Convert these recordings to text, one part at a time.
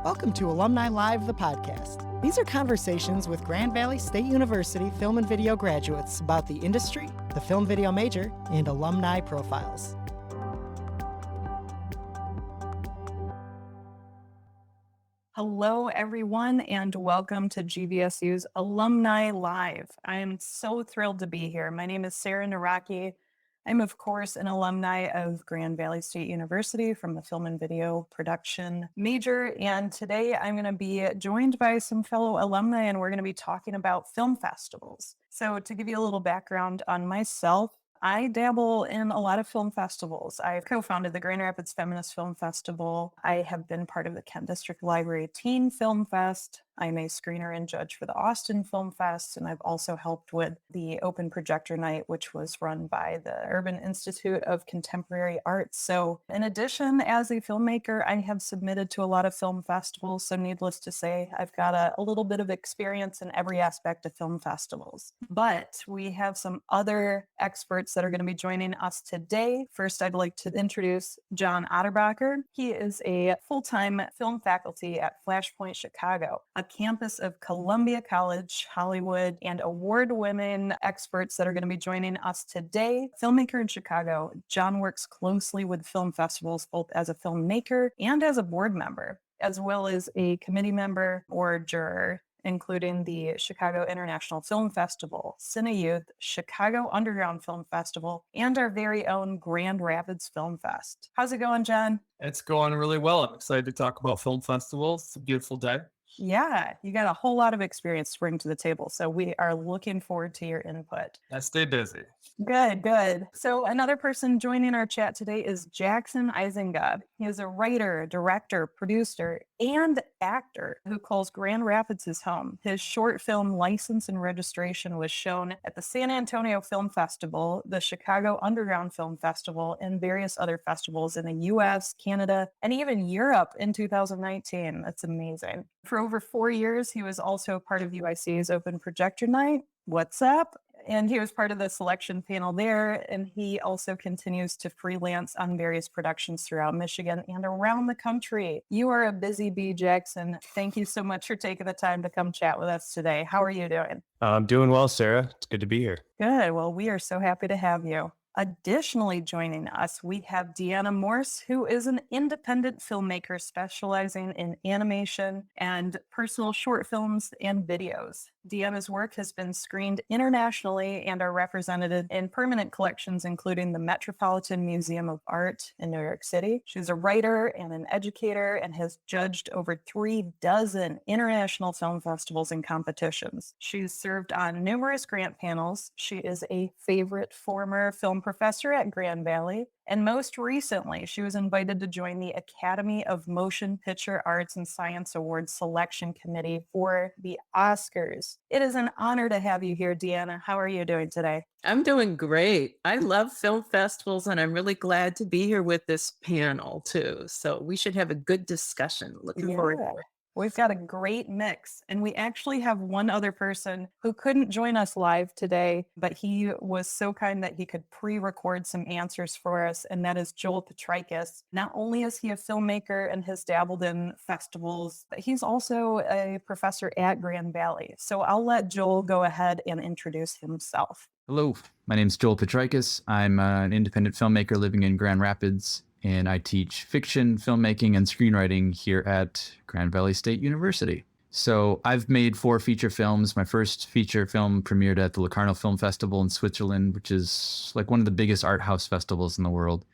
Welcome to Alumni Live, the podcast. These are conversations with Grand Valley State University film and video graduates about the industry, the film video major, and alumni profiles. Hello, everyone, and welcome to GVSU's Alumni Live. I am so thrilled to be here. My name is Sarah Nawrocki. I'm, of course, an alumni of Grand Valley State University from the film and video production major. And today I'm going to be joined by some fellow alumni, and we're going to be talking about film festivals. So to give you a little background on myself, I dabble in a lot of film festivals. I've co-founded the Grand Rapids Feminist Film Festival. I have been part of the Kent District Library Teen Film Fest. I'm a screener and judge for the Austin Film Fest, and I've also helped with the Open Projector Night, which was run by the Urban Institute of Contemporary Arts. So in addition, as a filmmaker, I have submitted to a lot of film festivals. So needless to say, I've got a little bit of experience in every aspect of film festivals. But we have some other experts that are going to be joining us today. First, I'd like to introduce John Otterbacher. He is a full-time film faculty at Flashpoint Chicago, a campus of Columbia College, Hollywood, and award-winning experts that are going to be joining us today. Filmmaker in Chicago, John works closely with film festivals, both as a filmmaker and as a board member, as well as a committee member or juror, including the Chicago International Film Festival, Cine Youth, Chicago Underground Film Festival, and our very own Grand Rapids Film Fest. How's it going, John? It's going really well. I'm excited to talk about film festivals. It's a beautiful day. Yeah, you got a whole lot of experience to bring to the table. So we are looking forward to your input. I stay busy. Good. So another person joining our chat today is Jackson Ezinga. He is a writer, director, producer, and actor who calls Grand Rapids his home. His short film License and Registration was shown at the San Antonio Film Festival, the Chicago Underground Film Festival, and various other festivals in the US, Canada, and even Europe in 2019. That's amazing. For over 4 years, he was also part of UIC's Open Projector Night. What's up? And he was part of the selection panel there, and he also continues to freelance on various productions throughout Michigan and around the country. You are a busy bee, Jackson. Thank you so much for taking the time to come chat with us today. How are you doing? I'm doing well, Sarah. It's good to be here. Good. Well, we are so happy to have you. Additionally, joining us, we have Deanna Morse, who is an independent filmmaker specializing in animation and personal short films and videos. Deanna's work has been screened internationally and are represented in permanent collections, including the Metropolitan Museum of Art in New York City. She's a writer and an educator and has judged over 36 international film festivals and competitions. She's served on numerous grant panels. She is a favorite former film professor at Grand Valley. And most recently, she was invited to join the Academy of Motion Picture Arts and Science Awards Selection Committee for the Oscars. It is an honor to have you here, Deanna. How are you doing today? I'm doing great. I love film festivals, and I'm really glad to be here with this panel, too. So we should have a good discussion. Looking forward to it. We've got a great mix, and we actually have one other person who couldn't join us live today, but he was so kind that he could pre-record some answers for us, and that is Joel Potrykus. Not only is he a filmmaker and has dabbled in festivals, but he's also a professor at Grand Valley. So I'll let Joel go ahead and introduce himself. Hello, my name is Joel Potrykus. I'm an independent filmmaker living in Grand Rapids, and I teach fiction, filmmaking, and screenwriting here at Grand Valley State University. So I've made 4 feature films. My first feature film premiered at the Locarno Film Festival in Switzerland, which is like one of the biggest art house festivals in the world.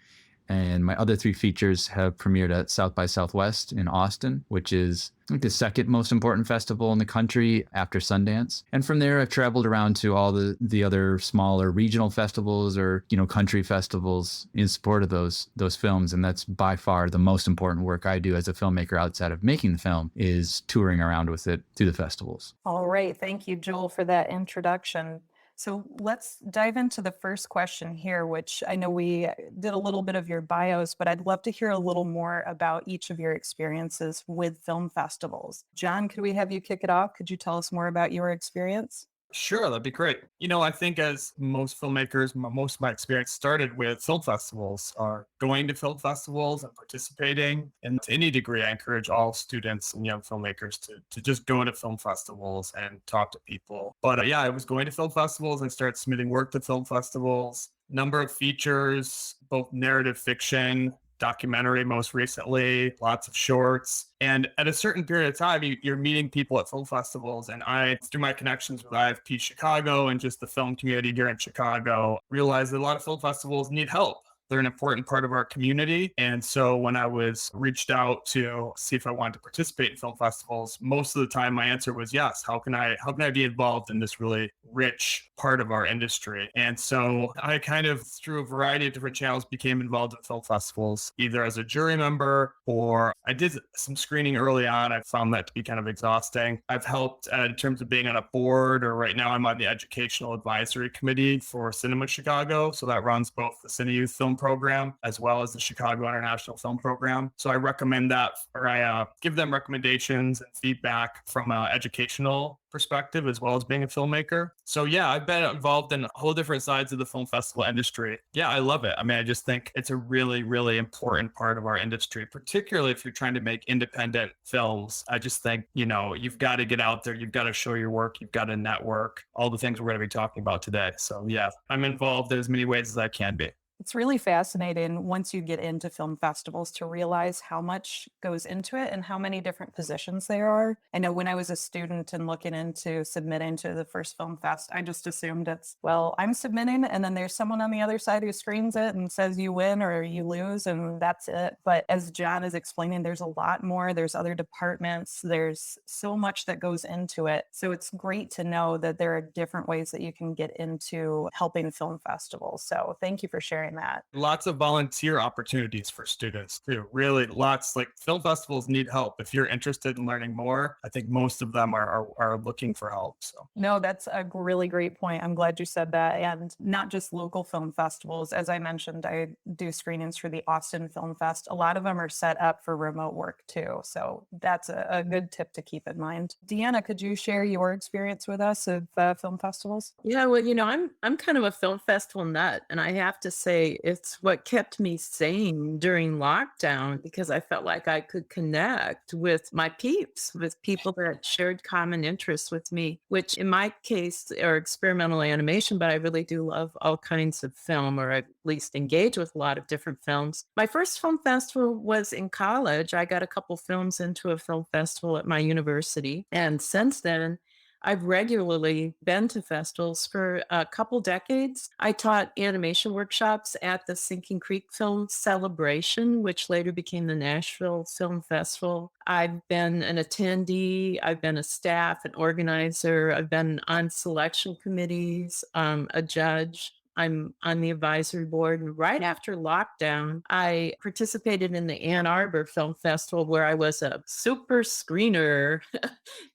And my other 3 features have premiered at South by Southwest in Austin, which is like the second most important festival in the country after Sundance. And from there, I've traveled around to all the other smaller regional festivals or, country festivals in support of those films. And that's by far the most important work I do as a filmmaker outside of making the film is touring around with it through the festivals. All right. Thank you, Joel, for that introduction. So let's dive into the first question here, which I know we did a little bit of your bios, but I'd love to hear a little more about each of your experiences with film festivals. John, could we have you kick it off? Could you tell us more about your experience? Sure, that'd be great. I think as most filmmakers, most of my experience started with film festivals, are going to film festivals and participating. And to any degree, I encourage all students and young filmmakers to just go to film festivals and talk to people. But yeah, I was going to film festivals. I started submitting work to film festivals, number of features, both narrative fiction, documentary most recently, lots of shorts. And at a certain period of time, you're meeting people at film festivals. And I, through my connections with IFP Chicago and just the film community here in Chicago, realized that a lot of film festivals need help. They're an important part of our community. And so when I was reached out to see if I wanted to participate in film festivals, most of the time my answer was yes. How can I be involved in this really rich part of our industry? And so I kind of, through a variety of different channels, became involved in film festivals, either as a jury member or I did some screening early on. I found that to be kind of exhausting. I've helped in terms of being on a board, or right now I'm on the educational advisory committee for Cinema Chicago. So that runs both the Cine Youth Film Program as well as the Chicago International Film Program. So I recommend that, or I give them recommendations and feedback from an educational perspective as well as being a filmmaker. So yeah, I've been involved in whole different sides of the film festival industry. Yeah, I love it. I mean, I just think it's a really, really important part of our industry, particularly if you're trying to make independent films. I just think, you've got to get out there, you've got to show your work, you've got to network, all the things we're going to be talking about today. So yeah, I'm involved in as many ways as I can be. It's really fascinating once you get into film festivals to realize how much goes into it and how many different positions there are. I know when I was a student and looking into submitting to the first film fest, I just assumed it's, well, I'm submitting and then there's someone on the other side who screens it and says you win or you lose and that's it. But as John is explaining, there's a lot more. There's other departments. There's so much that goes into it. So it's great to know that there are different ways that you can get into helping film festivals. So thank you for sharing that. Lots of volunteer opportunities for students too. Really lots, like film festivals need help. If you're interested in learning more, I think most of them are looking for help. So no, that's a really great point. I'm glad you said that. And not just local film festivals. As I mentioned, I do screenings for the Austin Film Fest. A lot of them are set up for remote work too. So that's a good tip to keep in mind. Deanna, could you share your experience with us of film festivals? Yeah, well, I'm kind of a film festival nut, and I have to say it's what kept me sane during lockdown because I felt like I could connect with my peeps, with people that shared common interests with me, which in my case are experimental animation, but I really do love all kinds of film, or at least engage with a lot of different films. My first film festival was in college. I got a couple films into a film festival at my university, and since then, I've regularly been to festivals for a couple decades. I taught animation workshops at the Sinking Creek Film Celebration, which later became the Nashville Film Festival. I've been an attendee, I've been a staff, an organizer, I've been on selection committees, a judge. I'm on the advisory board. And right after lockdown, I participated in the Ann Arbor Film Festival where I was a super screener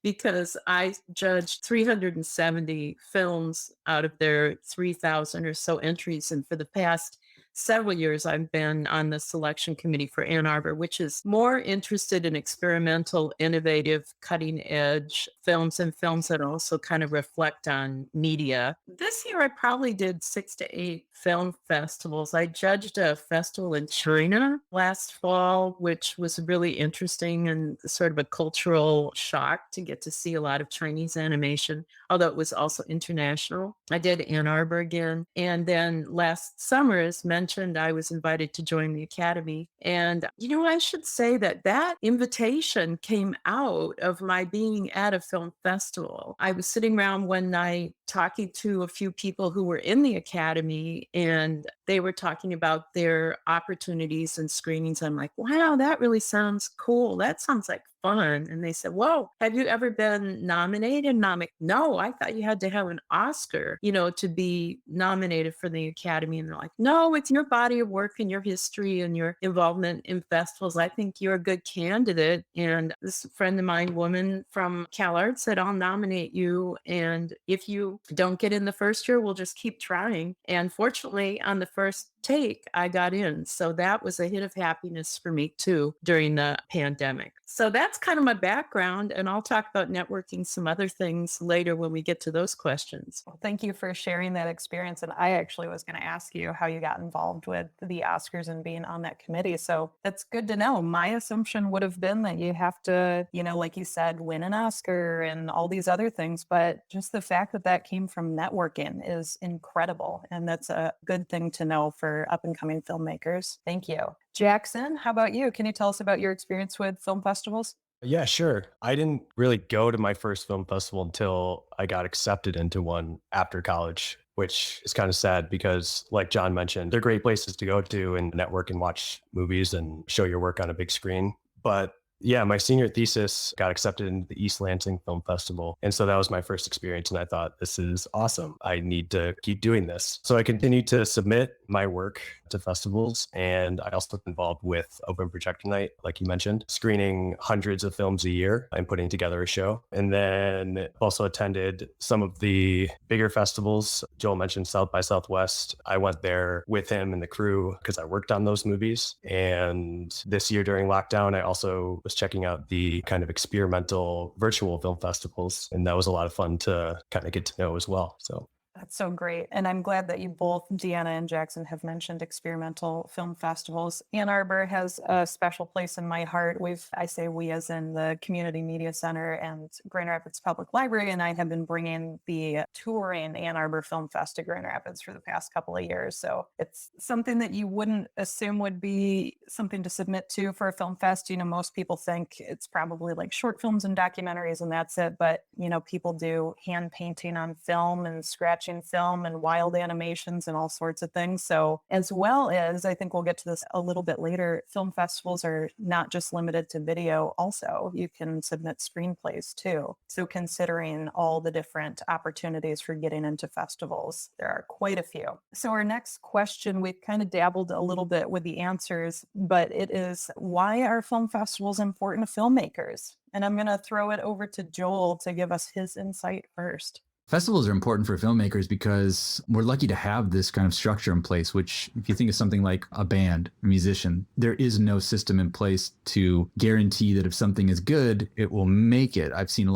because I judged 370 films out of their 3,000 or so entries. And for the past several years, I've been on the selection committee for Ann Arbor, which is more interested in experimental, innovative, cutting edge films and films that also kind of reflect on media. This year, I probably did 6 to 8 film festivals. I judged a festival in China last fall, which was really interesting and sort of a cultural shock to get to see a lot of Chinese animation, although it was also international. I did Ann Arbor again. And then last summer, as mentioned, I was invited to join the Academy. And, I should say that invitation came out of my being at a film festival. I was sitting around one night talking to a few people who were in the Academy, and they were talking about their opportunities and screenings. I'm like, wow, that really sounds cool. That sounds like fun. And they said, whoa, have you ever been nominated? And I'm like, no, I thought you had to have an Oscar, to be nominated for the Academy. And they're like, no, it's your body of work and your history and your involvement in festivals. I think you're a good candidate. And this friend of mine, woman from CalArts, said, I'll nominate you. And if you don't get in the first year, we'll just keep trying. And fortunately, on the first take, I got in. So that was a hit of happiness for me too during the pandemic. So that's kind of my background. And I'll talk about networking some other things later when we get to those questions. Well, thank you for sharing that experience. And I actually was going to ask you how you got involved with the Oscars and being on that committee. So that's good to know. My assumption would have been that you have to, like you said, win an Oscar and all these other things. But just the fact that that came from networking is incredible. And that's a good thing to know for up and coming filmmakers. Thank you. Jackson, how about you? Can you tell us about your experience with film festivals? Yeah, sure. I didn't really go to my first film festival until I got accepted into one after college, which is kind of sad because, like John mentioned, they're great places to go to and network and watch movies and show your work on a big screen. But yeah, my senior thesis got accepted into the East Lansing Film Festival. And so that was my first experience. And I thought, this is awesome. I need to keep doing this. So I continued to submit my work to festivals. And I also got involved with Open Projector Night, like you mentioned, screening hundreds of films a year and putting together a show. And then also attended some of the bigger festivals. Joel mentioned South by Southwest. I went there with him and the crew because I worked on those movies. And this year during lockdown, I also was checking out the kind of experimental virtual film festivals. And that was a lot of fun to kind of get to know as well. So That's so great. And I'm glad that you both, Deanna and Jackson, have mentioned experimental film festivals. Ann Arbor has a special place in my heart. I say we as in the Community Media Center and Grand Rapids Public Library, and I have been bringing the touring Ann Arbor Film Fest to Grand Rapids for the past couple of years. So it's something that you wouldn't assume would be something to submit to for a film fest. Most people think it's probably like short films and documentaries and that's it. But, people do hand painting on film and scratching film and wild animations and all sorts of things. So as well as, I think we'll get to this a little bit later, film festivals are not just limited to video. Also, you can submit screenplays too. So considering all the different opportunities for getting into festivals, there are quite a few. So our next question, we've kind of dabbled a little bit with the answers, but it is, why are film festivals important to filmmakers? And I'm going to throw it over to Joel to give us his insight first. Festivals are important for filmmakers because we're lucky to have this kind of structure in place, which if you think of something like a band, a musician, there is no system in place to guarantee that if something is good, it will make it. I've seen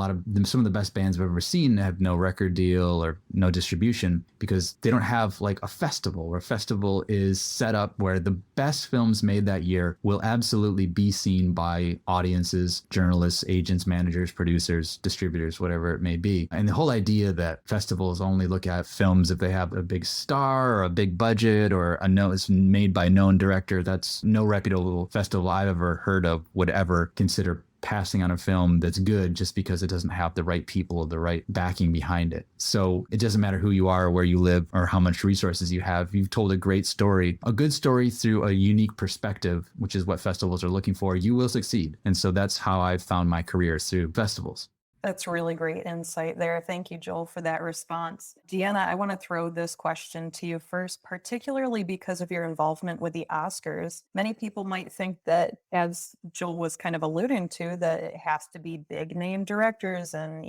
some of the best bands I've ever seen have no record deal or no distribution because they don't have like a festival, where a festival is set up where the best films made that year will absolutely be seen by audiences, journalists, agents, managers, producers, distributors, whatever it may be. And the whole idea that festivals only look at films if they have a big star or a big budget or it's made by a known director, that's no reputable festival I've ever heard of would ever consider passing on a film that's good just because it doesn't have the right people or the right backing behind it. So it doesn't matter who you are or where you live or how much resources you have. You've told a great story, a good story through a unique perspective, which is what festivals are looking for. You will succeed. And so that's how I've found my career, through festivals. That's really great insight there. Thank you, Joel, for that response. Deanna, I want to throw this question to you first, particularly because of your involvement with the Oscars. Many people might think that, as Joel was kind of alluding to, that it has to be big name directors and,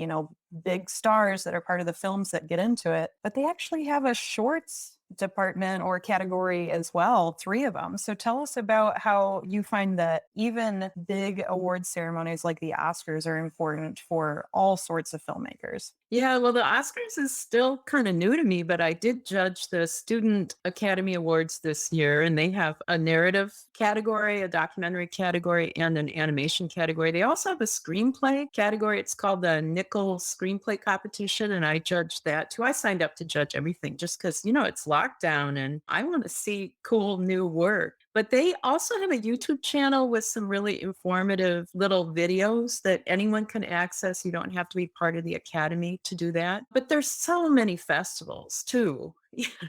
big stars that are part of the films that get into it. But they actually have a shorts department or category as well, 3 of them. So tell us about how you find that even big award ceremonies like the Oscars are important for all sorts of filmmakers. Yeah, well, the Oscars is still kind of new to me, but I did judge the Student Academy Awards this year, and they have a narrative category, a documentary category, and an animation category. They also have a screenplay category. It's called the Nickel Screenplay Competition, and I judged that too. I signed up to judge everything just because, it's lockdown and I want to see cool new work. But they also have a YouTube channel with some really informative little videos that anyone can access. You don't have to be part of the academy to do that. But there's so many festivals too.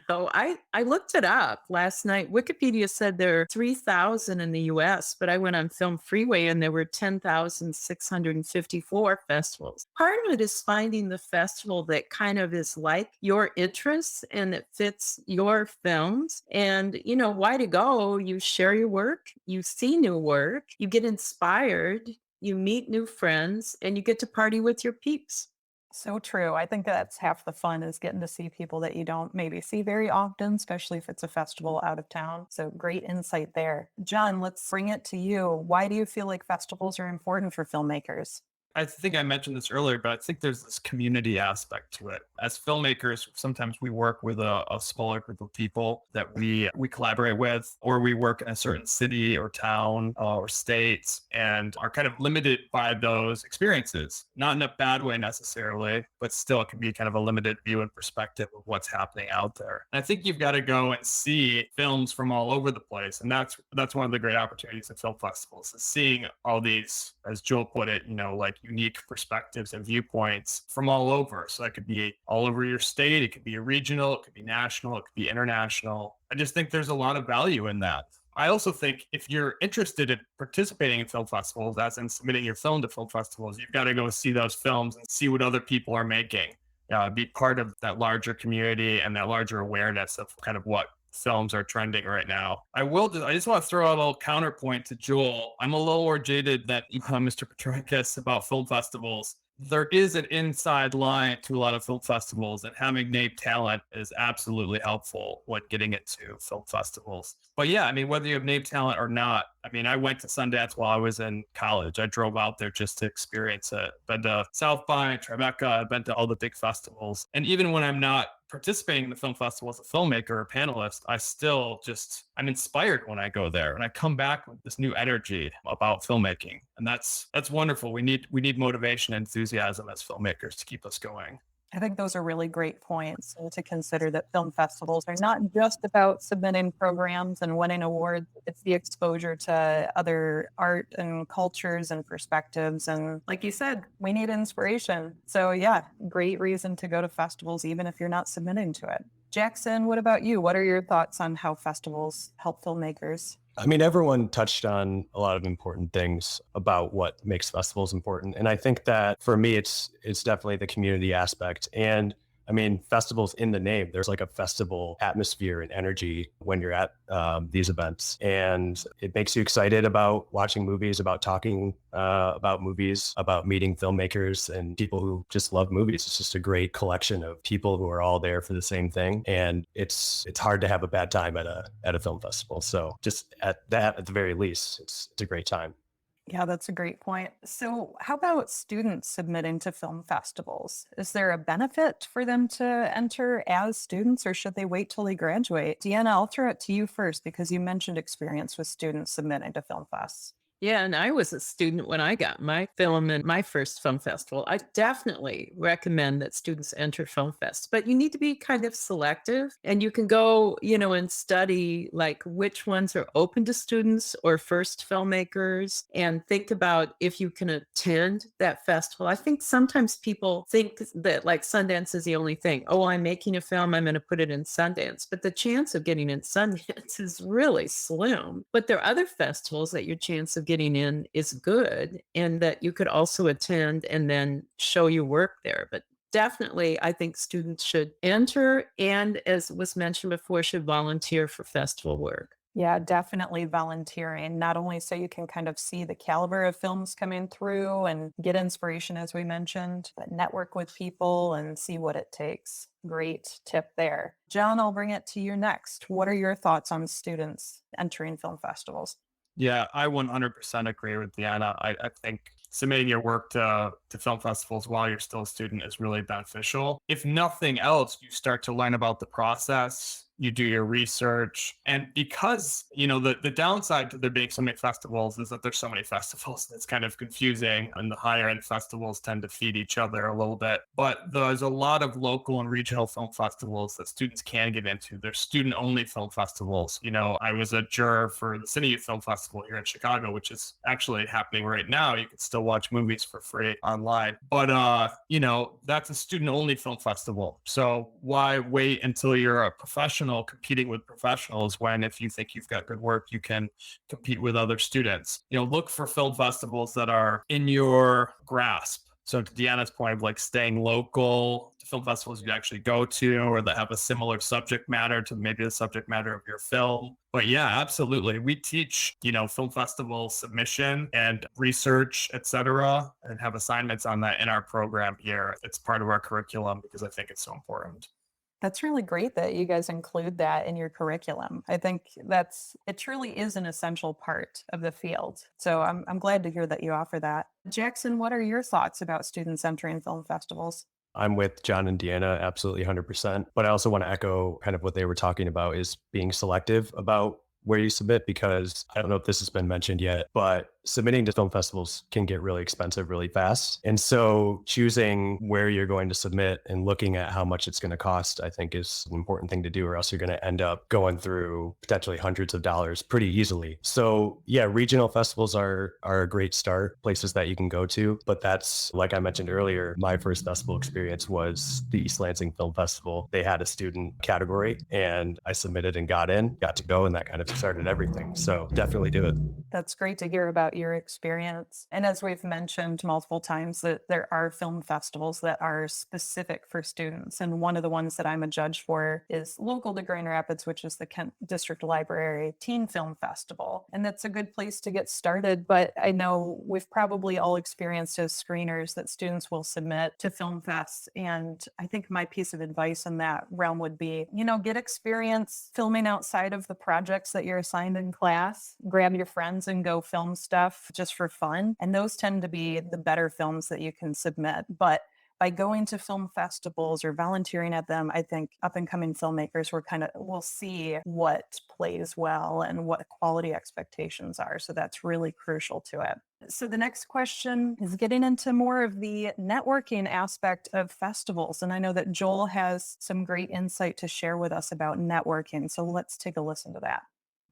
I looked it up last night. Wikipedia said there are 3,000 in the US, but I went on Film Freeway and there were 10,654 festivals. Part of it is finding the festival that kind of is like your interests and that fits your films. And, why to go? You share your work, you see new work, you get inspired, you meet new friends, and you get to party with your peeps. So true. I think that's half the fun is getting to see people that you don't maybe see very often, especially if it's a festival out of town. So great insight there. John, let's bring it to you. Why do you feel like festivals are important for filmmakers? I think I mentioned this earlier, but I think there's this community aspect to it. As filmmakers, sometimes we work with a smaller group of people that we collaborate with, or we work in a certain city or town or state and are kind of limited by those experiences. Not in a bad way necessarily, but still it can be kind of a limited view and perspective of what's happening out there. And I think you've got to go and see films from all over the place. And that's one of the great opportunities of film festivals, is seeing all these, as Joel put it, like unique perspectives and viewpoints from all over. So that could be all over your state. It could be regional. It could be national. It could be international. I just think there's a lot of value in that. I also think if you're interested in participating in film festivals, as in submitting your film to film festivals, you've got to go see those films and see what other people are making. Be part of that larger community and that larger awareness of kind of what films are trending right now. I just want to throw out a little counterpoint to Joel. I'm a little more jaded than Mr. Potrykus about film festivals. There is an inside line to a lot of film festivals, and having named talent is absolutely helpful when getting into film festivals. But yeah, I mean, whether you have named talent or not, I mean, I went to Sundance while I was in college. I drove out there just to experience it. Been to South by, Tribeca, I've been to all the big festivals. And even when I'm not participating in the film festival as a filmmaker or panelist, I'm inspired when I go there and I come back with this new energy about filmmaking. And that's wonderful. We need motivation and enthusiasm as filmmakers to keep us going. I think those are really great points to consider, that film festivals are not just about submitting programs and winning awards. It's the exposure to other art and cultures and perspectives. And like you said, we need inspiration. So yeah, great reason to go to festivals, even if you're not submitting to it. Jackson, what about you? What are your thoughts on how festivals help filmmakers? I mean, everyone touched on a lot of important things about what makes festivals important. And I think that for me, it's definitely the community aspect. And I mean, festivals in the name, there's like a festival atmosphere and energy when you're at these events. And it makes you excited about watching movies, about talking about movies, about meeting filmmakers and people who just love movies. It's just a great collection of people who are all there for the same thing. And it's hard to have a bad time at a film festival. So just at the very least, it's a great time. Yeah, that's a great point. So, how about students submitting to film festivals? Is there a benefit for them to enter as students, or should they wait till they graduate? Deanna, I'll throw it to you first because you mentioned experience with students submitting to film fests. Yeah, and I was a student when I got my film in my first film festival. I definitely recommend that students enter film fest, but you need to be kind of selective, and you can go, and study like which ones are open to students or first filmmakers, and think about if you can attend that festival. I think sometimes people think that like Sundance is the only thing. Oh, I'm making a film, I'm going to put it in Sundance, but the chance of getting in Sundance is really slim. But there are other festivals that your chance of getting in is good, and that you could also attend and then show your work there. But definitely, I think students should enter, and as was mentioned before, should volunteer for festival work. Yeah, definitely volunteering, not only so you can kind of see the caliber of films coming through and get inspiration, as we mentioned, but network with people and see what it takes. Great tip there. John, I'll bring it to you next. What are your thoughts on students entering film festivals? Yeah, I 100% agree with Deanna. I think submitting your work to film festivals while you're still a student is really beneficial. If nothing else, you start to learn about the process, you do your research. And because, the downside to there being so many festivals is that there's so many festivals. It's kind of confusing, and the higher end festivals tend to feed each other a little bit. But there's a lot of local and regional film festivals that students can get into. There's student only film festivals. I was a juror for the Cine Youth Film Festival here in Chicago, which is actually happening right now. You can still watch movies for free online. But, that's a student only film festival. So why wait until you're a professional competing with professionals when, if you think you've got good work, you can compete with other students? Look for film festivals that are in your grasp. So to Deanna's point of like staying local to film festivals you actually go to or that have a similar subject matter to maybe the subject matter of your film. But yeah, absolutely. We teach, film festival submission and research, et cetera, and have assignments on that in our program here. It's part of our curriculum because I think it's so important. That's really great that you guys include that in your curriculum. I think it truly is an essential part of the field. So I'm glad to hear that you offer that. Jackson, what are your thoughts about students entering film festivals? I'm with John and Deanna, absolutely 100%. But I also want to echo kind of what they were talking about is being selective about where you submit, because I don't know if this has been mentioned yet, but submitting to film festivals can get really expensive really fast. And so choosing where you're going to submit and looking at how much it's going to cost, I think is an important thing to do, or else you're going to end up going through potentially hundreds of dollars pretty easily. So yeah, regional festivals are a great start, places that you can go to. But that's, like I mentioned earlier, my first festival experience was the East Lansing Film Festival. They had a student category and I submitted and got to go, and that kind of started everything. So definitely do it. That's great to hear about your experience. And as we've mentioned multiple times, that there are film festivals that are specific for students. And one of the ones that I'm a judge for is local to Grand Rapids, which is the Kent District Library Teen Film Festival. And that's a good place to get started. But I know we've probably all experienced as screeners that students will submit to film fests. And I think my piece of advice in that realm would be, get experience filming outside of the projects that you're assigned in class. Grab your friends and go film stuff just for fun. And those tend to be the better films that you can submit. But by going to film festivals or volunteering at them, I think up and coming filmmakers will see what plays well and what quality expectations are. So that's really crucial to it. So the next question is getting into more of the networking aspect of festivals. And I know that Joel has some great insight to share with us about networking. So let's take a listen to that.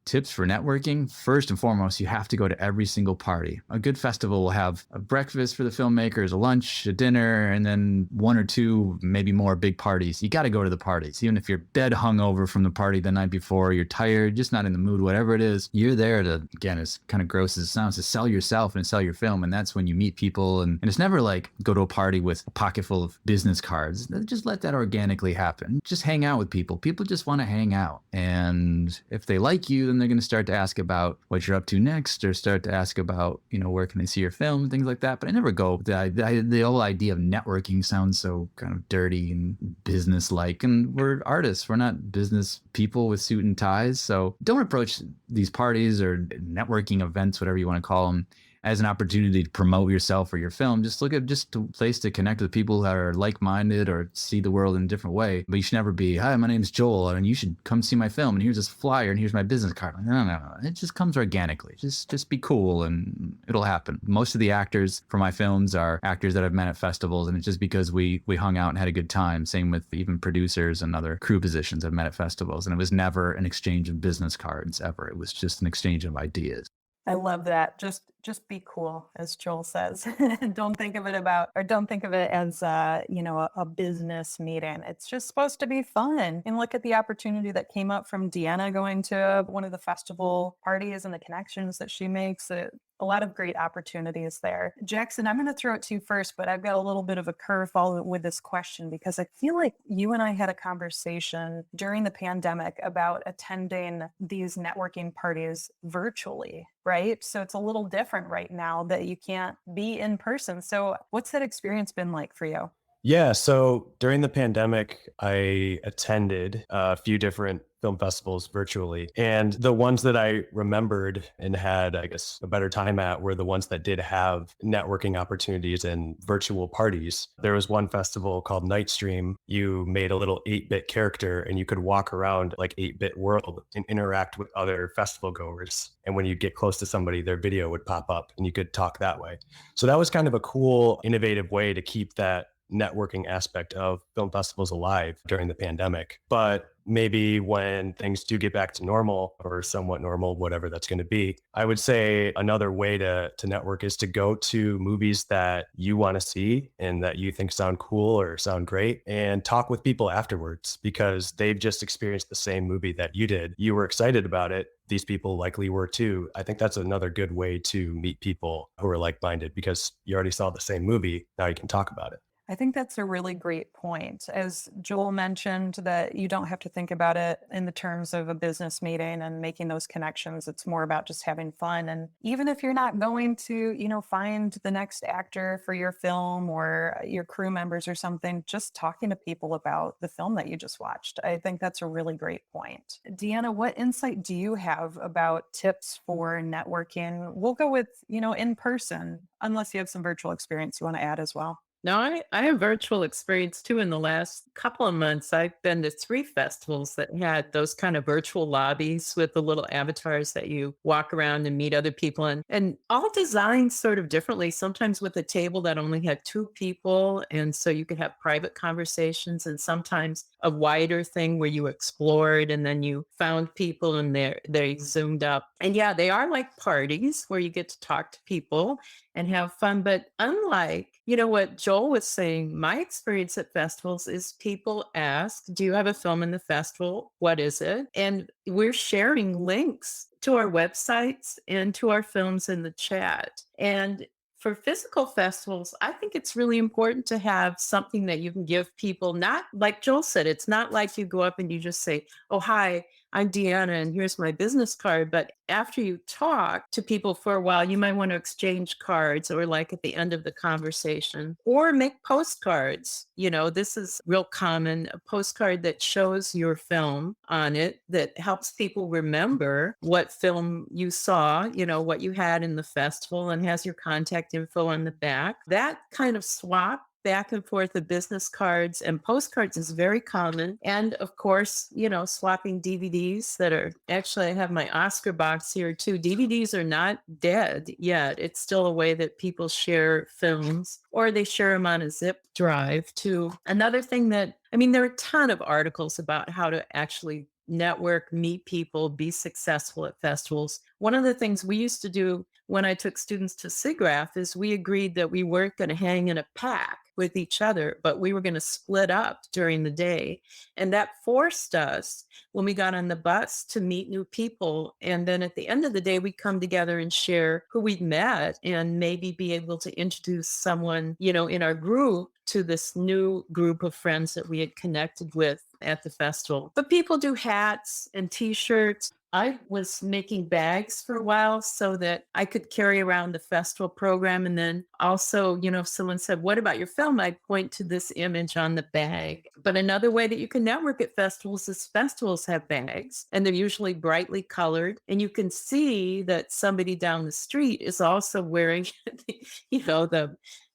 Tips for networking. First and foremost, you have to go to every single party. A good festival will have a breakfast for the filmmakers, a lunch, a dinner, and then one or two, maybe more big parties. You got to go to the parties. Even if you're dead hungover from the party the night before, you're tired, just not in the mood, whatever it is, you're there to, again, as kind of gross as it sounds, to sell yourself and sell your film. And that's when you meet people. And it's never like go to a party with a pocket full of business cards. Just let that organically happen. Just hang out with people. People just want to hang out. And if they like you, then they're going to start to ask about what you're up to next, or start to ask about, where can they see your film and things like that. But I never go. The whole idea of networking sounds so kind of dirty and business-like. And we're artists. We're not business people with suit and ties. So don't approach these parties or networking events, whatever you want to call them, as an opportunity to promote yourself or your film. Just look at just a place to connect with people that are like-minded or see the world in a different way. But you should never be, hi, my name's Joel, and you should come see my film, and here's this flyer, and here's my business card. No. It just comes organically. Just be cool, and it'll happen. Most of the actors for my films are actors that I've met at festivals, and it's just because we hung out and had a good time. Same with even producers and other crew positions I've met at festivals. And it was never an exchange of business cards, ever. It was just an exchange of ideas. I love that. Just be cool, as Joel says. Don't think of it as a business meeting. It's just supposed to be fun. And look at the opportunity that came up from Deanna going to one of the festival parties and the connections that she makes. A lot of great opportunities there. Jackson, I'm going to throw it to you first, but I've got a little bit of a curveball with this question, because I feel like you and I had a conversation during the pandemic about attending these networking parties virtually, right? So it's a little different right now that you can't be in person. So what's that experience been like for you? Yeah, so during the pandemic, I attended a few different film festivals virtually. And the ones that I remembered and had, I guess, a better time at were the ones that did have networking opportunities and virtual parties. There was one festival called Nightstream. You made a little 8-bit character and you could walk around like 8-bit world and interact with other festival goers. And when you get close to somebody, their video would pop up and you could talk that way. So that was kind of a cool, innovative way to keep that networking aspect of film festivals alive during the pandemic. But maybe when things do get back to normal, or somewhat normal, whatever that's going to be, I would say another way to network is to go to movies that you want to see and that you think sound cool or sound great, and talk with people afterwards, because they've just experienced the same movie that you did. You were excited about it. These people likely were too. I think that's another good way to meet people who are like-minded, because you already saw the same movie. Now you can talk about it. I think that's a really great point. As Joel mentioned, that you don't have to think about it in the terms of a business meeting and making those connections. It's more about just having fun. And even if you're not going to, find the next actor for your film or your crew members or something, just talking to people about the film that you just watched. I think that's a really great point. Deanna, what insight do you have about tips for networking? We'll go with, in person, unless you have some virtual experience you want to add as well. No, I have virtual experience too. In the last couple of months, I've been to 3 festivals that had those kind of virtual lobbies with the little avatars that you walk around and meet other people in, and all designed sort of differently, sometimes with a table that only had 2 people. And so you could have private conversations, and sometimes a wider thing where you explored and then you found people and they zoomed up. And yeah, they are like parties where you get to talk to people and have fun. But unlike, what Joel was saying, my experience at festivals is people ask, do you have a film in the festival? What is it? And we're sharing links to our websites and to our films in the chat. And for physical festivals, I think it's really important to have something that you can give people, not like Joel said, it's not like you go up and you just say, oh, hi, I'm Deanna and here's my business card. But after you talk to people for a while, you might want to exchange cards, or like at the end of the conversation, or make postcards. This is real common, a postcard that shows your film on it that helps people remember what film you saw, what you had in the festival, and has your contact info on the back. That kind of swap back and forth of business cards and postcards is very common. And of course, swapping DVDs that are actually, I have my Oscar box here too. DVDs are not dead yet. It's still a way that people share films, or they share them on a zip drive too. Another thing there are a ton of articles about how to actually network, meet people, be successful at festivals. One of the things we used to do when I took students to SIGGRAPH is we agreed that we weren't going to hang in a pack with each other, but we were going to split up during the day. And that forced us, when we got on the bus, to meet new people. And then at the end of the day, we'd come together and share who we'd met, and maybe be able to introduce someone, in our group to this new group of friends that we had connected with at the festival. But people do hats and t-shirts. I was making bags for a while so that I could carry around the festival program. And then also, if someone said, what about your film? I'd point to this image on the bag. But another way that you can network at festivals is festivals have bags, and they're usually brightly colored. And you can see that somebody down the street is also wearing,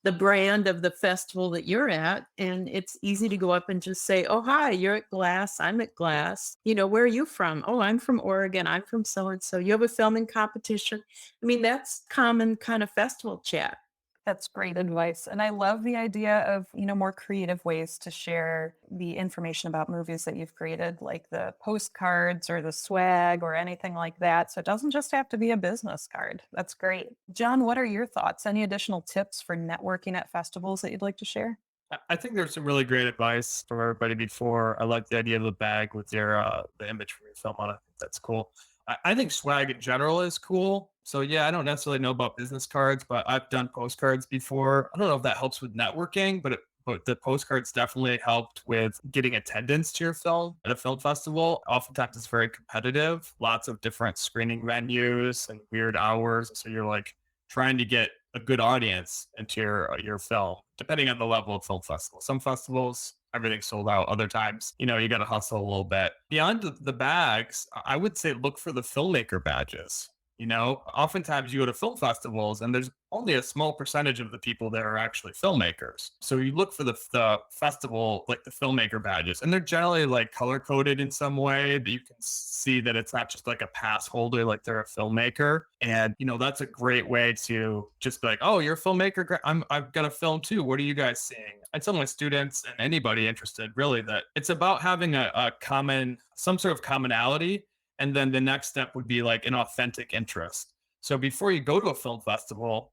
the brand of the festival that you're at. And it's easy to go up and just say, oh, hi, you're at Glass. I'm at Glass. Where are you from? Oh, I'm from Oregon. I'm from so-and-so. You have a filming competition. That's common kind of festival chat. That's great advice. And I love the idea of, more creative ways to share the information about movies that you've created, like the postcards or the swag or anything like that. So it doesn't just have to be a business card. That's great. John, what are your thoughts? Any additional tips for networking at festivals that you'd like to share? I think there's some really great advice from everybody before. I like the idea of the bag with your the image from your film on it. That's cool. I think swag in general is cool. So yeah, I don't necessarily know about business cards, but I've done postcards before. I don't know if that helps with networking, but the postcards definitely helped with getting attendance to your film at a film festival. Oftentimes it's very competitive, lots of different screening venues and weird hours. So you're like trying to get a good audience into your film, depending on the level of film festival. Some festivals, everything's sold out. Other times, you got to hustle a little bit. Beyond the bags, I would say look for the filmmaker badges. Oftentimes you go to film festivals and there's only a small percentage of the people there are actually filmmakers. So you look for the festival, like the filmmaker badges, and they're generally like color coded in some way that you can see that it's not just like a pass holder, like they're a filmmaker. And, that's a great way to just be like, oh, you're a filmmaker. I've got a film too. What are you guys seeing? I tell my students and anybody interested really that it's about having some sort of commonality. And then the next step would be like an authentic interest. So before you go to a film festival,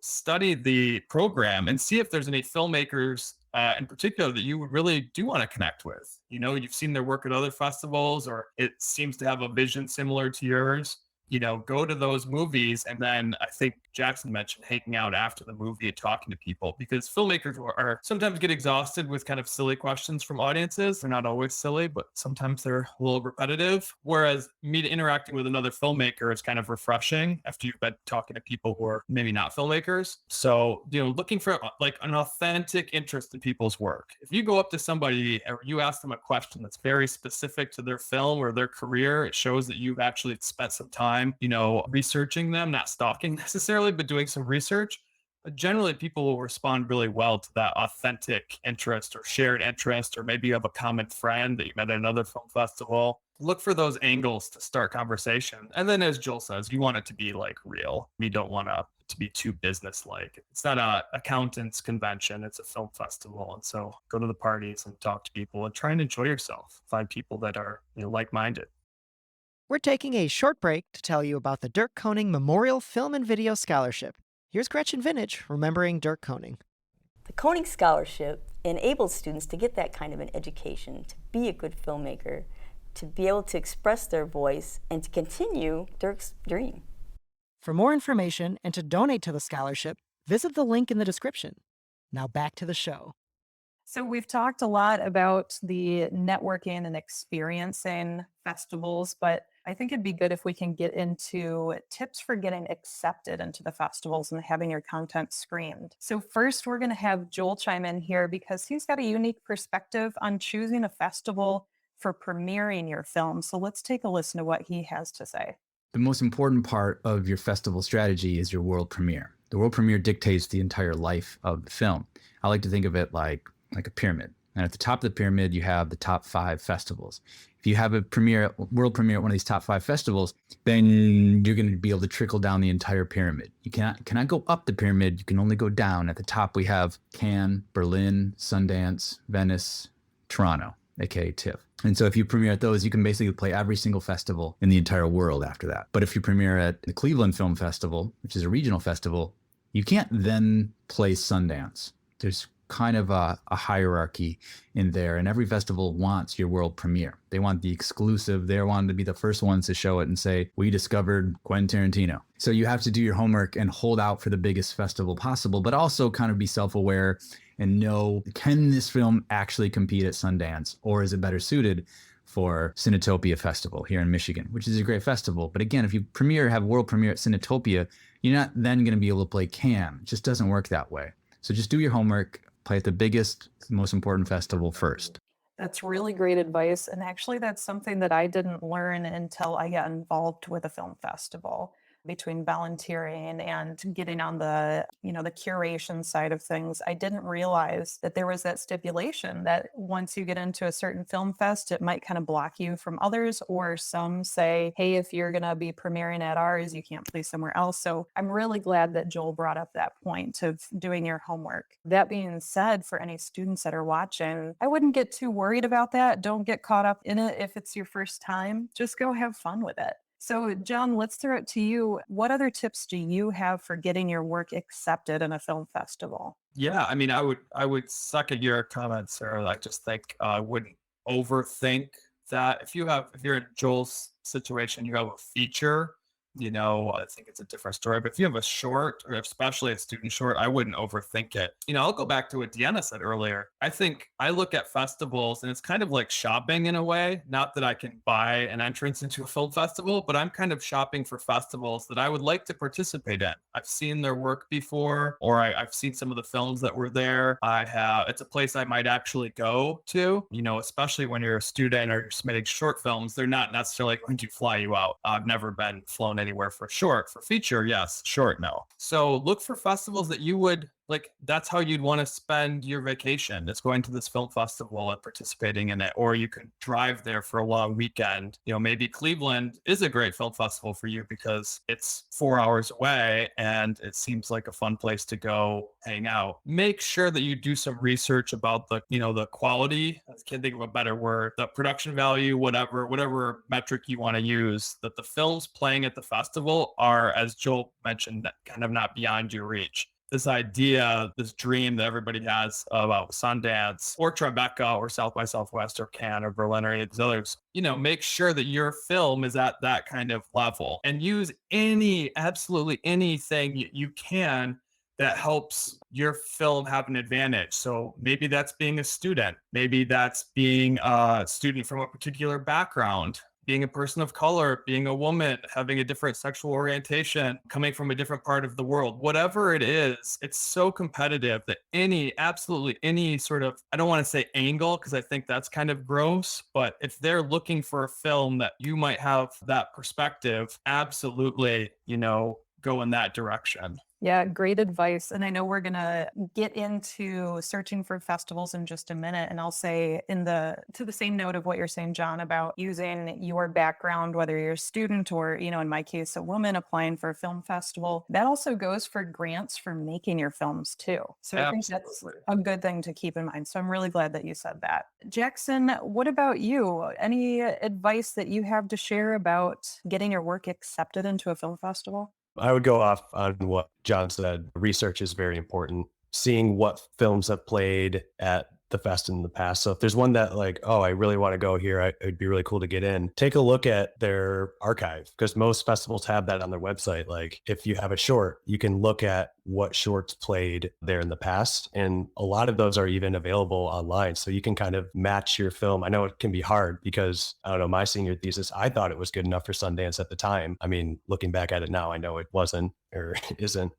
study the program and see if there's any filmmakers in particular that you really do want to connect with. You've seen their work at other festivals, or it seems to have a vision similar to yours. go to those movies. And then I think Jackson mentioned hanging out after the movie and talking to people, because filmmakers are sometimes get exhausted with kind of silly questions from audiences. They're not always silly, but sometimes they're a little repetitive. Whereas me interacting with another filmmaker is kind of refreshing after you've been talking to people who are maybe not filmmakers. So, looking for like an authentic interest in people's work. If you go up to somebody or you ask them a question that's very specific to their film or their career, it shows that you've actually spent some time, researching them, not stalking necessarily, but doing some research. But generally, people will respond really well to that authentic interest or shared interest, or maybe you have a common friend that you met at another film festival. Look for those angles to start conversation. And then, as Joel says, you want it to be like real. You don't want to be too business-like. It's not a accountant's convention, it's a film festival. And so go to the parties and talk to people and try and enjoy yourself. Find people that are like-minded. We're taking a short break to tell you about the Dirk Koning Memorial Film and Video Scholarship. Here's Gretchen Vintage remembering Dirk Koning. The Koning Scholarship enables students to get that kind of an education, to be a good filmmaker, to be able to express their voice, and to continue Dirk's dream. For more information and to donate to the scholarship, visit the link in the description. Now back to the show. So we've talked a lot about the networking and experiencing festivals, but I think it'd be good if we can get into tips for getting accepted into the festivals and having your content screened. So first, we're going to have Joel chime in here because he's got a unique perspective on choosing a festival for premiering your film. So let's take a listen to what he has to say. The most important part of your festival strategy is your world premiere. The world premiere dictates the entire life of the film. I like to think of it like a pyramid. And at the top of the pyramid, you have the top 5 festivals. If you have a world premiere at one of these top 5 festivals, then you're going to be able to trickle down the entire pyramid. You cannot go up the pyramid. You can only go down. At the top, we have Cannes, Berlin, Sundance, Venice, Toronto, aka TIFF. And so if you premiere at those, you can basically play every single festival in the entire world after that. But if you premiere at the Cleveland Film Festival, which is a regional festival, you can't then play Sundance. There's kind of a hierarchy in there, and every festival wants your world premiere. They want the exclusive. They want to be the first ones to show it and say, we discovered Quentin Tarantino. So you have to do your homework and hold out for the biggest festival possible, but also kind of be self-aware and know, can this film actually compete at Sundance, or is it better suited for Cinetopia Festival here in Michigan, which is a great festival. But again, if you have a world premiere at Cinetopia, you're not then going to be able to play Cannes. It just doesn't work that way. So just do your homework, play at the biggest, most important festival first. That's really great advice. And actually, that's something that I didn't learn until I got involved with a film festival. Between volunteering and getting on the curation side of things, I didn't realize that there was that stipulation that once you get into a certain film fest, it might kind of block you from others, or some say, hey, if you're going to be premiering at ours, you can't play somewhere else. So I'm really glad that Joel brought up that point of doing your homework. That being said, for any students that are watching, I wouldn't get too worried about that. Don't get caught up in it if it's your first time. Just go have fun with it. So, John, let's throw it to you. What other tips do you have for getting your work accepted in a film festival? Yeah, I mean, I would second your comments, Sarah. I just think I wouldn't overthink that. If you're in Joel's situation, you have a feature, I think it's a different story. But if you have a short, or especially a student short, I wouldn't overthink it. I'll go back to what Deanna said earlier. I think I look at festivals and it's kind of like shopping in a way. Not that I can buy an entrance into a film festival, but I'm kind of shopping for festivals that I would like to participate in. I've seen their work before, or I've seen some of the films that were there. It's a place I might actually go to, especially when you're a student or you're submitting short films. They're not necessarily going to fly you out. I've never been flown anywhere for short. For feature, yes. Short, no. So look for festivals that you would like. That's how you'd want to spend your vacation. It's going to this film festival and participating in it. Or you could drive there for a long weekend. Maybe Cleveland is a great film festival for you because it's 4 hours away and it seems like a fun place to go hang out. Make sure that you do some research about the quality. I can't think of a better word. The production value, whatever metric you want to use, that the films playing at the festival are, as Joel mentioned, kind of not beyond your reach. this idea, this dream that everybody has about Sundance or Tribeca or South by Southwest or Cannes or Berlin or any of these others, make sure that your film is at that kind of level and use absolutely anything you can that helps your film have an advantage. So maybe that's being a student. Maybe that's being a student from a particular background, being a person of color, being a woman, having a different sexual orientation, coming from a different part of the world. Whatever it is, it's so competitive that absolutely any sort of, I don't want to say angle, because I think that's kind of gross, but if they're looking for a film that you might have that perspective, absolutely, go in that direction. Yeah, great advice. And I know we're going to get into searching for festivals in just a minute. And I'll say to the same note of what you're saying, John, about using your background, whether you're a student or, in my case, a woman applying for a film festival, that also goes for grants for making your films too. So I think that's a good thing to keep in mind. So I'm really glad that you said that. Jackson, what about you? Any advice that you have to share about getting your work accepted into a film festival? I would go off on what John said. Research is very important. Seeing what films have played at the fest in the past. So if there's one that I really want to go here, it'd be really cool to get in. Take a look at their archive, because most festivals have that on their website. Like if you have a short, you can look at what shorts played there in the past. And a lot of those are even available online. So you can kind of match your film. I know it can be hard because, I don't know, my senior thesis, I thought it was good enough for Sundance at the time. I mean, looking back at it now, I know it wasn't or isn't.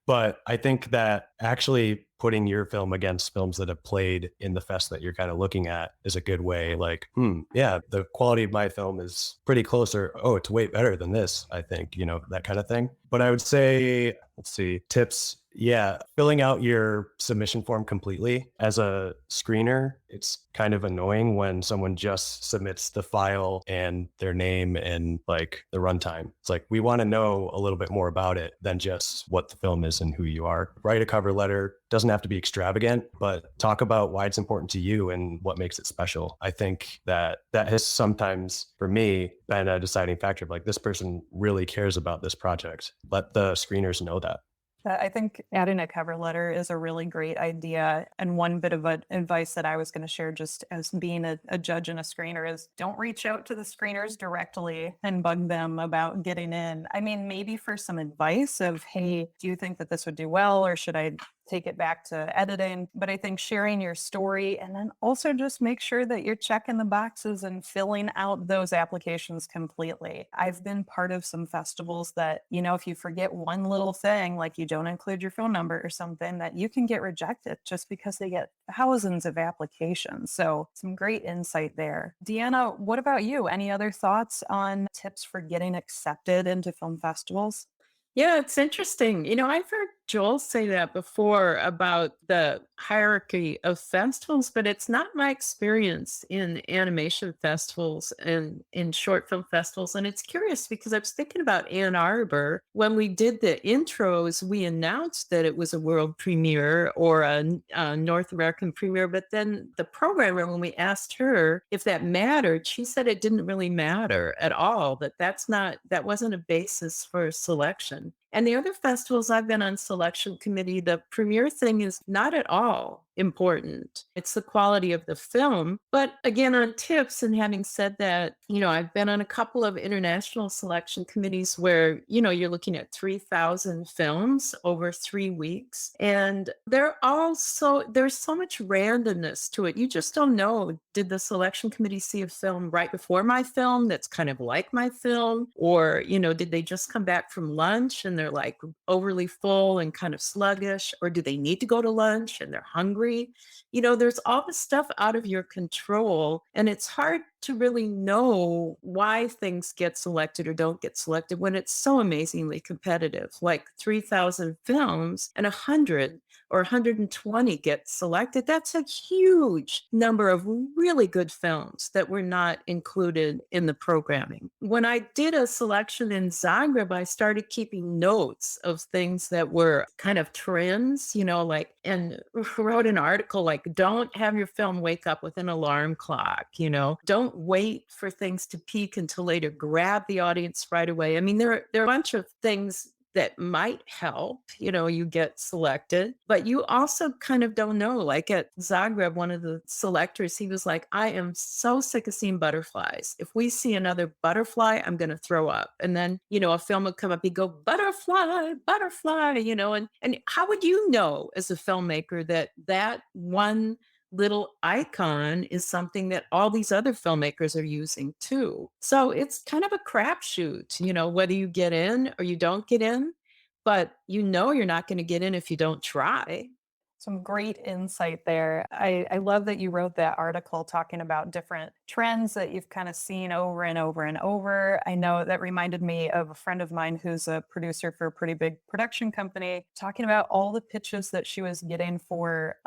But I think that actually putting your film against films that have played in the fest that you're kind of looking at is a good way. Like, yeah, the quality of my film is pretty close, or, oh, it's way better than this, I think, that kind of thing. But I would say, let's see, tips. Yeah, filling out your submission form completely. As a screener, it's kind of annoying when someone just submits the file and their name and the runtime. It's like, we want to know a little bit more about it than just what the film is and who you are. Write a cover letter. Doesn't have to be extravagant, but talk about why it's important to you and what makes it special. I think that has sometimes, for me, been a deciding factor of this person really cares about this project. Let the screeners know that. I think adding a cover letter is a really great idea. And one bit of advice that I was going to share just as being a judge and a screener is don't reach out to the screeners directly and bug them about getting in. I mean, maybe for some advice of, hey, do you think that this would do well, or should I take it back to editing? But I think sharing your story, and then also just make sure that you're checking the boxes and filling out those applications completely. I've been part of some festivals that, if you forget one little thing, like you don't include your phone number or something, that you can get rejected just because they get thousands of applications. So some great insight there. Deanna, what about you? Any other thoughts on tips for getting accepted into film festivals? Yeah, it's interesting. I've heard Joel say that before about the hierarchy of festivals, but it's not my experience in animation festivals and in short film festivals. And it's curious because I was thinking about Ann Arbor. When we did the intros, we announced that it was a world premiere or a North American premiere. But then the programmer, when we asked her if that mattered, she said it didn't really matter at all, that wasn't a basis for selection. And the other festivals I've been on selection committee, the premiere thing is not at all important. It's the quality of the film. But again, on tips, and having said that, I've been on a couple of international selection committees where, you're looking at 3,000 films over 3 weeks. And there's so much randomness to it. You just don't know, did the selection committee see a film right before my film that's kind of like my film? Or, did they just come back from lunch and they're overly full and kind of sluggish? Or do they need to go to lunch and they're hungry? There's all this stuff out of your control, and it's hard to really know why things get selected or don't get selected when it's so amazingly competitive. Like 3,000 films and 100 or 120 get selected. That's a huge number of really good films that were not included in the programming. When I did a selection in Zagreb, I started keeping notes of things that were kind of trends, and wrote an article like, don't have your film wake up with an alarm clock, don't wait for things to peak until later, grab the audience right away. I mean, there are a bunch of things that might help, you get selected, but you also kind of don't know. Like at Zagreb, one of the selectors, he was like, I am so sick of seeing butterflies. If we see another butterfly, I'm going to throw up. And then, a film would come up, he'd go, butterfly, butterfly, and how would you know as a filmmaker that one little icon is something that all these other filmmakers are using too? So it's kind of a crapshoot, whether you get in or you don't get in, but you're not going to get in if you don't try. Some great insight there. I love that you wrote that article talking about different trends that you've kind of seen over and over and over. I know that reminded me of a friend of mine who's a producer for a pretty big production company, talking about all the pitches that she was getting for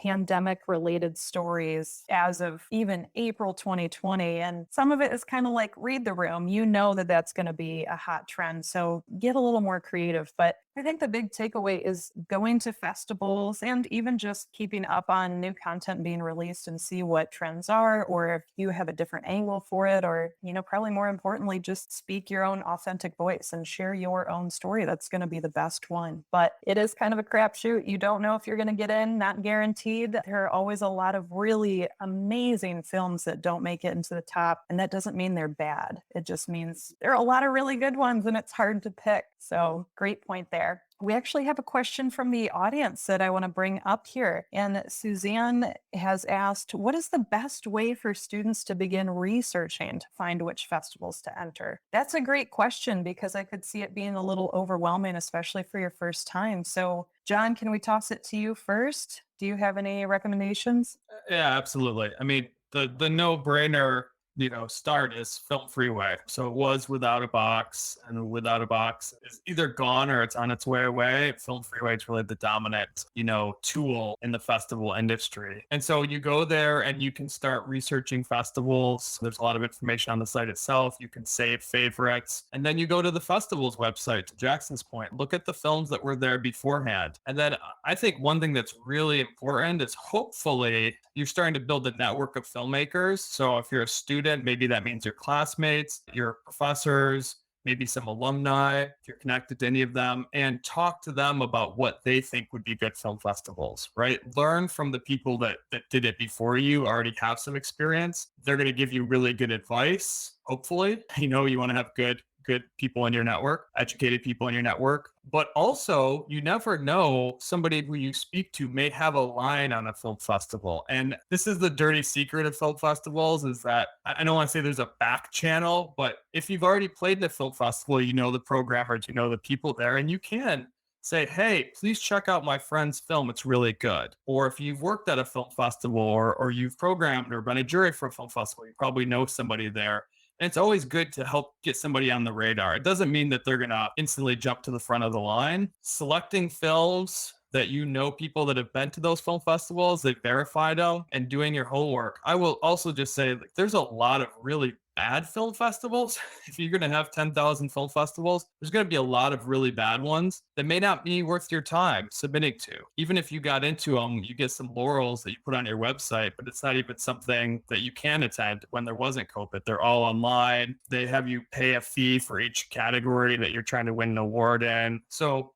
pandemic related stories as of even April 2020. And some of it is kind of like read the room. You know that that's going to be a hot trend. So get a little more creative. But I think the big takeaway is going to festivals and even just keeping up on new content being released and see what trends are, or if you have a different angle for it, or, probably more importantly, just speak your own authentic voice and share your own story. That's going to be the best one. But it is kind of a crapshoot. You don't know if you're going to get in, not guaranteed. There are always a lot of really amazing films that don't make it into the top. And that doesn't mean they're bad. It just means there are a lot of really good ones and it's hard to pick. So great point there. We actually have a question from the audience that I want to bring up here. And Suzanne has asked, what is the best way for students to begin researching to find which festivals to enter? That's a great question because I could see it being a little overwhelming, especially for your first time. So John, can we toss it to you first? Do you have any recommendations? Yeah, absolutely. I mean, the no-brainer start is Film Freeway. So it was Without a Box, and Without a Box is either gone or it's on its way away. Film Freeway is really the dominant, tool in the festival industry. And so you go there and you can start researching festivals. There's a lot of information on the site itself. You can save favorites. And then you go to the festival's website, to Jackson's point, look at the films that were there beforehand. And then I think one thing that's really important is hopefully you're starting to build a network of filmmakers. So if you're a student, maybe that means your classmates, your professors, maybe some alumni, if you're connected to any of them, and talk to them about what they think would be good film festivals, right? Learn from the people that did it before you, already have some experience. They're going to give you really good advice, hopefully. You want to have good people in your network, educated people in your network. But also, you never know, somebody who you speak to may have a line on a film festival. And this is the dirty secret of film festivals, is that I don't want to say there's a back channel, but if you've already played in a film festival, the programmers, the people there, and you can say, hey, please check out my friend's film. It's really good. Or if you've worked at a film festival or you've programmed or been a jury for a film festival, you probably know somebody there. And it's always good to help get somebody on the radar. It doesn't mean that they're going to instantly jump to the front of the line. Selecting films that people that have been to those film festivals, they verified them, and doing your homework. I will also just say there's a lot of really bad film festivals. If you're going to have 10,000 film festivals, there's going to be a lot of really bad ones that may not be worth your time submitting to. Even if you got into them, you get some laurels that you put on your website, but it's not even something that you can attend when there wasn't COVID. They're all online. They have you pay a fee for each category that you're trying to win an award in. So,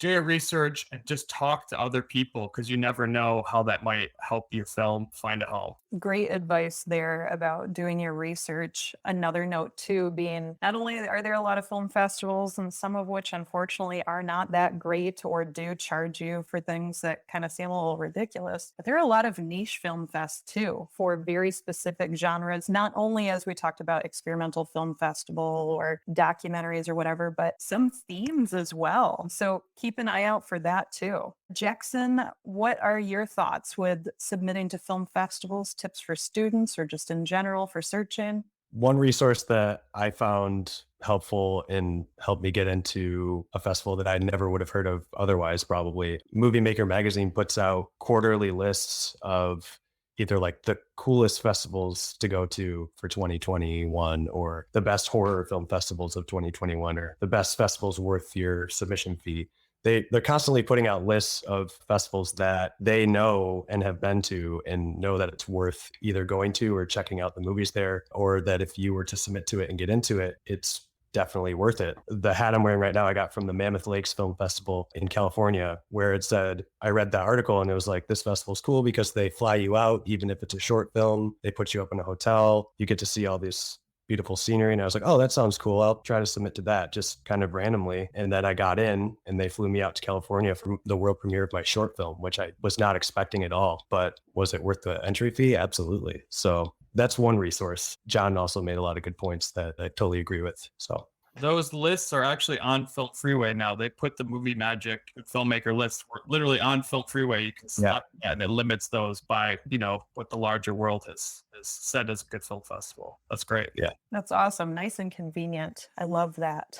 do your research and just talk to other people, because you never know how that might help your film find a home. Great advice there about doing your research. Another note too being, not only are there a lot of film festivals, and some of which unfortunately are not that great or do charge you for things that kind of seem a little ridiculous, but there are a lot of niche film fests too for very specific genres, not only as we talked about experimental film festival or documentaries or whatever, but some themes as well. So keep an eye out for that too. Jackson, what are your thoughts with submitting to film festivals? Tips for students or just in general for searching? One resource that I found helpful and helped me get into a festival that I never would have heard of otherwise, probably. Movie Maker magazine puts out quarterly lists of either like the coolest festivals to go to for 2021, or the best horror film festivals of 2021, or the best festivals worth your submission fee. They're constantly putting out lists of festivals that they know and have been to and know that it's worth either going to or checking out the movies there, or that if you were to submit to it and get into it, it's definitely worth it. The hat I'm wearing right now, I got from the Mammoth Lakes Film Festival in California, where it said, I read that article and it was like, this festival's cool because they fly you out, even if it's a short film, they put you up in a hotel, you get to see all this beautiful scenery. And I was like, oh, that sounds cool. I'll try to submit to that just kind of randomly. And then I got in and they flew me out to California for the world premiere of my short film, which I was not expecting at all. But was it worth the entry fee? Absolutely. So that's one resource. John also made a lot of good points that I totally agree with. So those lists are actually on Film Freeway now. They put the Movie Magic filmmaker lists literally on Film Freeway. You can stop, and it limits those by, what the larger world has said as a good film festival. That's great. Yeah. That's awesome. Nice and convenient. I love that.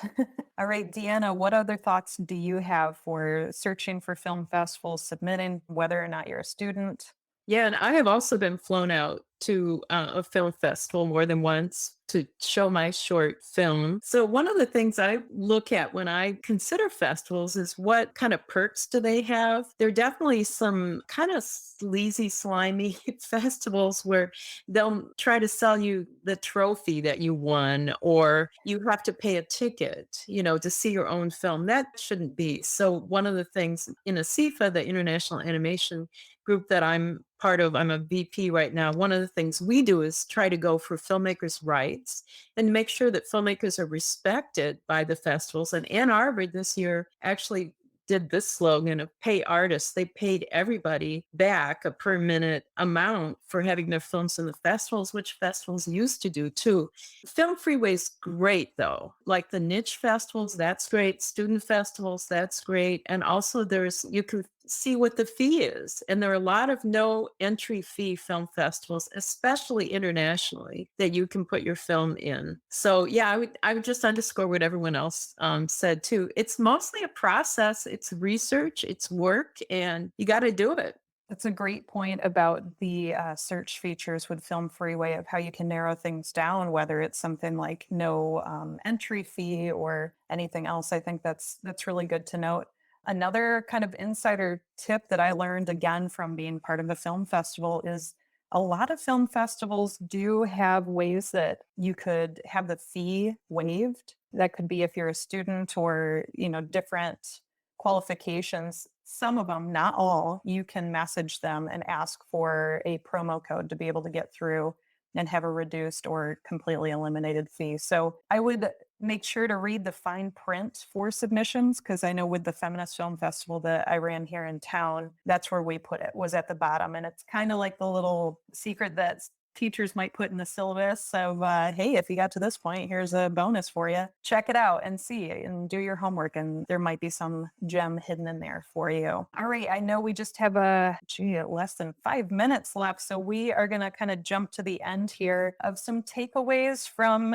All right, Deanna, what other thoughts do you have for searching for film festivals, submitting, whether or not you're a student? Yeah, and I have also been flown out to a film festival more than once to show my short film. So one of the things I look at when I consider festivals is what kind of perks do they have? There are definitely some kind of sleazy, slimy festivals where they'll try to sell you the trophy that you won, or you have to pay a ticket, to see your own film. That shouldn't be. So one of the things in ASIFA, the International Animation Group that I'm part of, I'm a VP right now. One of the things we do is try to go for filmmakers' rights and make sure that filmmakers are respected by the festivals. And Ann Arbor this year actually did this slogan of pay artists. They paid everybody back a per minute amount for having their films in the festivals, which festivals used to do too. Film Freeway is great though. Like the niche festivals, that's great. Student festivals, that's great. And also you can see what the fee is. And there are a lot of no entry fee film festivals, especially internationally, that you can put your film in. So yeah, I would just underscore what everyone else said too. It's mostly a process. It's research, it's work, and you got to do it. That's a great point about the search features with Film Freeway of how you can narrow things down, whether it's something like no entry fee or anything else. I think that's really good to note. Another kind of insider tip that I learned again from being part of a film festival is a lot of film festivals do have ways that you could have the fee waived. That could be if you're a student or, different qualifications. Some of them, not all, you can message them and ask for a promo code to be able to get through and have a reduced or completely eliminated fee. So I would make sure to read the fine print for submissions, because I know with the Feminist Film Festival that I ran here in town, that's where we put it, was at the bottom. And it's kind of like the little secret that teachers might put in the syllabus of, hey, if you got to this point, here's a bonus for you. Check it out and see and do your homework. And there might be some gem hidden in there for you. All right. I know we just have less than 5 minutes left. So we are going to kind of jump to the end here of some takeaways from,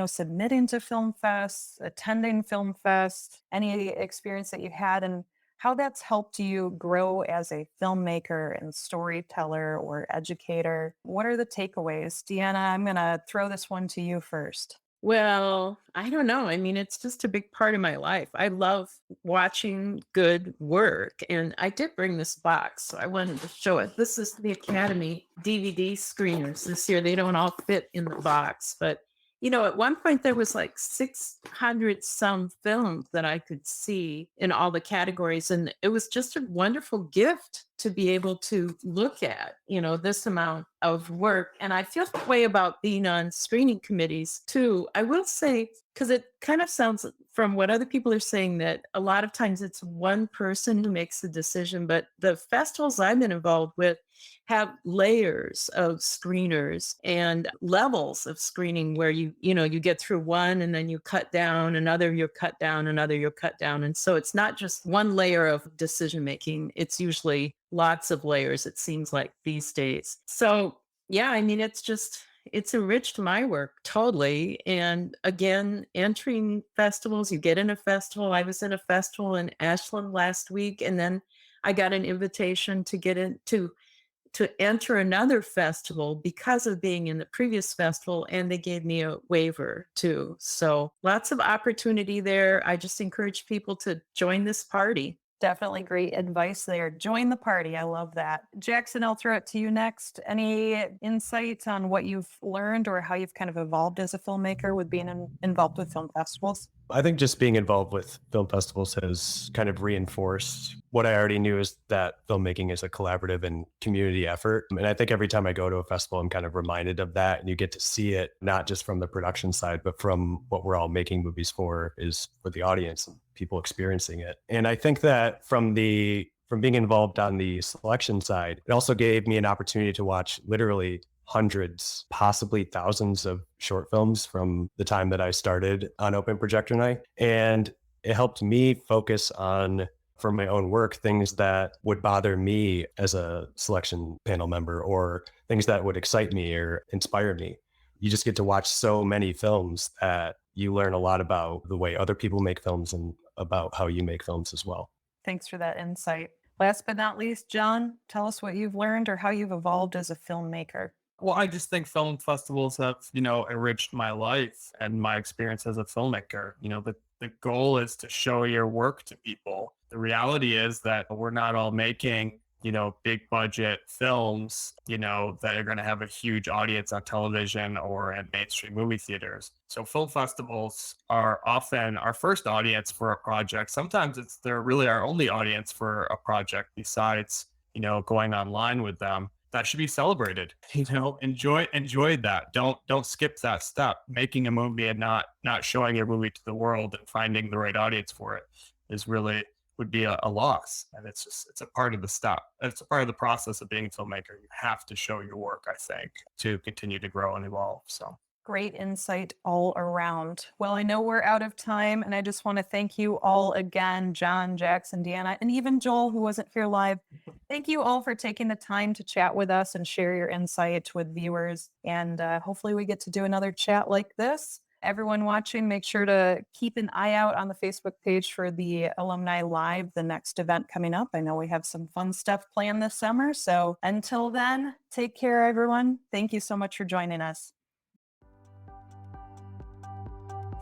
submitting to Film Fest, attending Film Fest, any experience that you had, and how that's helped you grow as a filmmaker and storyteller or educator. What are the takeaways? Deanna, I'm going to throw this one to you first. Well, I don't know. I mean, it's just a big part of my life. I love watching good work. And I did bring this box, so I wanted to show it. This is the Academy DVD screeners this year. They don't all fit in the box, but at one point there was like 600 some films that I could see in all the categories. And it was just a wonderful gift to be able to look at, this amount of work. And I feel that way about being on screening committees too. I will say, because it kind of sounds from what other people are saying that a lot of times it's one person who makes the decision, but the festivals I've been involved with have layers of screeners and levels of screening where you get through one and then you cut down another, you're cut down another, you're cut down. And so it's not just one layer of decision making. It's usually lots of layers, it seems like these days. So yeah, I mean, it's enriched my work totally. And again, entering festivals, you get in a festival. I was in a festival in Ashland last week, and then I got an invitation to get into to enter another festival because of being in the previous festival, and they gave me a waiver too. So lots of opportunity there. I just encourage people to join this party. Definitely great advice there. Join the party. I love that. Jackson, I'll throw it to you next. Any insights on what you've learned or how you've kind of evolved as a filmmaker with being involved with film festivals? I think just being involved with film festivals has kind of reinforced what I already knew, is that filmmaking is a collaborative and community effort. And I think every time I go to a festival, I'm kind of reminded of that. And you get to see it not just from the production side, but from what we're all making movies for, is for the audience and people experiencing it. And I think that from being involved on the selection side, it also gave me an opportunity to watch literally hundreds, possibly thousands of short films from the time that I started on open projector night. And it helped me focus on, for my own work, things that would bother me as a selection panel member, or things that would excite me or inspire me. You just get to watch so many films that you learn a lot about the way other people make films and about how you make films as well. Thanks for that insight. Last but not least, John, tell us what you've learned or how you've evolved as a filmmaker. Well, I just think film festivals have, enriched my life and my experience as a filmmaker. The goal is to show your work to people. The reality is that we're not all making, big budget films, that are going to have a huge audience on television or in mainstream movie theaters. So film festivals are often our first audience for a project. Sometimes they're really our only audience for a project besides, going online with them. That should be celebrated. Enjoy that. Don't skip that step. Making a movie and not showing your movie to the world and finding the right audience for it would be a loss. And it's a part of the step. It's a part of the process of being a filmmaker. You have to show your work, I think, to continue to grow and evolve. So great insight all around. Well, I know we're out of time, and I just want to thank you all again, John, Jackson, Deanna, and even Joel, who wasn't here live. Thank you all for taking the time to chat with us and share your insight with viewers. And hopefully we get to do another chat like this. Everyone watching, make sure to keep an eye out on the Facebook page for the Alumni Live, the next event coming up. I know we have some fun stuff planned this summer. So until then, take care, everyone. Thank you so much for joining us.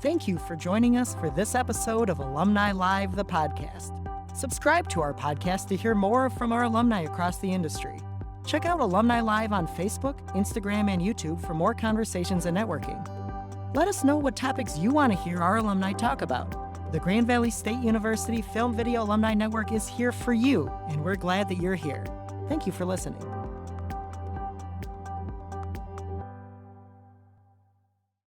Thank you for joining us for this episode of Alumni Live, the podcast. Subscribe to our podcast to hear more from our alumni across the industry. Check out Alumni Live on Facebook, Instagram, and YouTube for more conversations and networking. Let us know what topics you want to hear our alumni talk about. The Grand Valley State University Film Video Alumni Network is here for you, and we're glad that you're here. Thank you for listening.